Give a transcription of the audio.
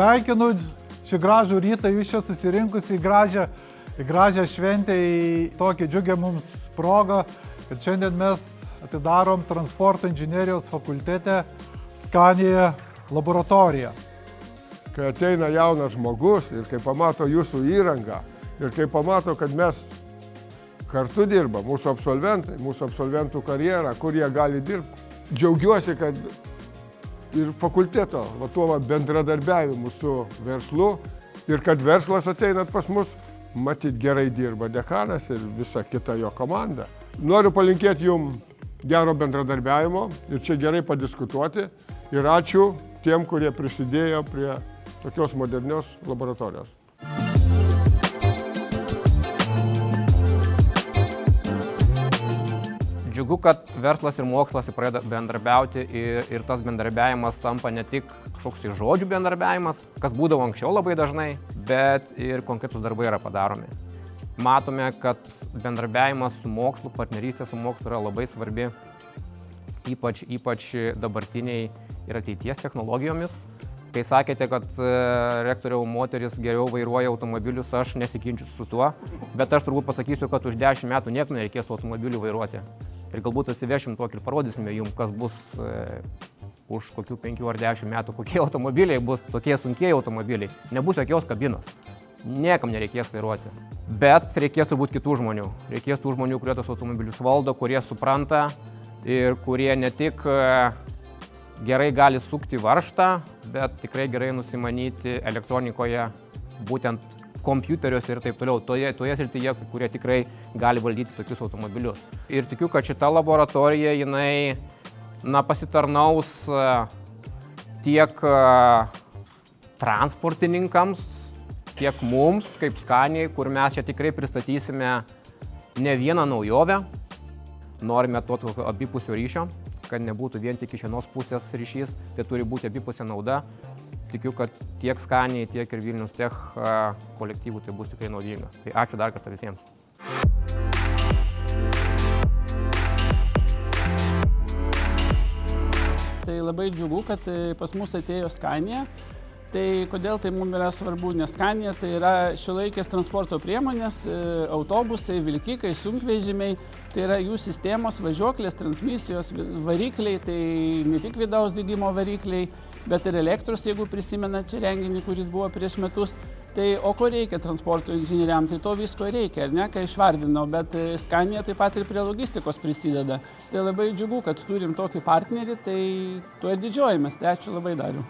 Sveikinu šį gražų rytą jūs čia susirinkusi į gražią šventę, į tokį džiugę mums progą, kad šiandien mes atidarom transporto inžinerijos fakultete Scania laboratoriją. Kai ateina jaunas žmogus ir kai pamato jūsų įrangą ir kai pamato, kad mes kartu dirbam, mūsų absolventų karjerą, kur jie gali dirbti, džiaugiuosi, kad ir fakulteto tuo bendradarbiavimu su verslu ir kad verslas ateinat pas mus, matyt gerai dirba dekanas ir visa kita jo komanda. Noriu palinkėti jums gero bendradarbiavimo ir čia gerai padiskutuoti ir ačiū tiem, kurie prisidėjo prie tokios modernios laboratorijos. Džiugu, kad verslas ir mokslas pradeda bendradarbiauti ir tas bendradarbiavimas tampa ne tik kažkoks žodžių bendradarbiavimas, kas būdavo anksčiau labai dažnai, bet ir konkretus darbai yra padaromi. Matome, kad bendradarbiavimas su mokslu, partnerystė su mokslu yra labai svarbi, ypač dabartiniai ir ateities technologijomis. Kai sakėte, kad rektoriau moteris geriau vairuoja automobilius, aš nesiginčiu su tuo, bet aš turbūt pasakysiu, kad už 10 metų niekam nereikės automobilių vairuoti. Ir galbūt atsivešim tokį ir parodysime jums, kas bus už kokių 5 ar 10 metų, kokie automobiliai bus tokie sunkiai automobiliai. Nebus jokios kabinos. Niekam nereikės vairuoti. Bet reikės turbūt kitų žmonių. Reikės tų žmonių, kurie tos automobilius valdo, kurie supranta ir kurie ne tik gerai gali sukti varžtą, bet tikrai gerai nusimanyti elektronikoje, būtent kompiuteriuose ir taip toliau, toje srityje, kurie tikrai gali valdyti tokius automobilius. Ir tikiu, kad šita laboratorija, jinai pasitarnaus tiek transportininkams, tiek mums, kaip Scaniai, kur mes čia tikrai pristatysime ne vieną naujovę. Norime to abipusio ryšio, kad nebūtų vien tik iš vienos pusės ryšys, tai turi būti abipusė nauda. Tikiu, kad tiek Scaniai, tiek ir Vilnius Tech kolektyvų tai bus tikrai naudinga. Tai ačiū dar kartą visiems. Tai labai džiugu, kad pas mus atėjo Scania. Tai kodėl tai mums yra svarbu, nes Scania tai yra šiuolaikės transporto priemonės, autobusai, vilkikai, sunkvežimiai, tai yra jų sistemos, važiuoklės, transmisijos, varikliai, tai ne tik vidaus degimo varikliai, bet ir elektros, jeigu prisimena čia renginį, kuris buvo prieš metus. Tai o ko reikia transporto inžinieriam, tai to visko reikia, ar ne, ką išvardinau, bet Scania taip pat ir prie logistikos prisideda. Tai labai džiugu, kad turim tokį partnerį, tai tuo ir didžiuojamės, tai ačiū labai Dariau.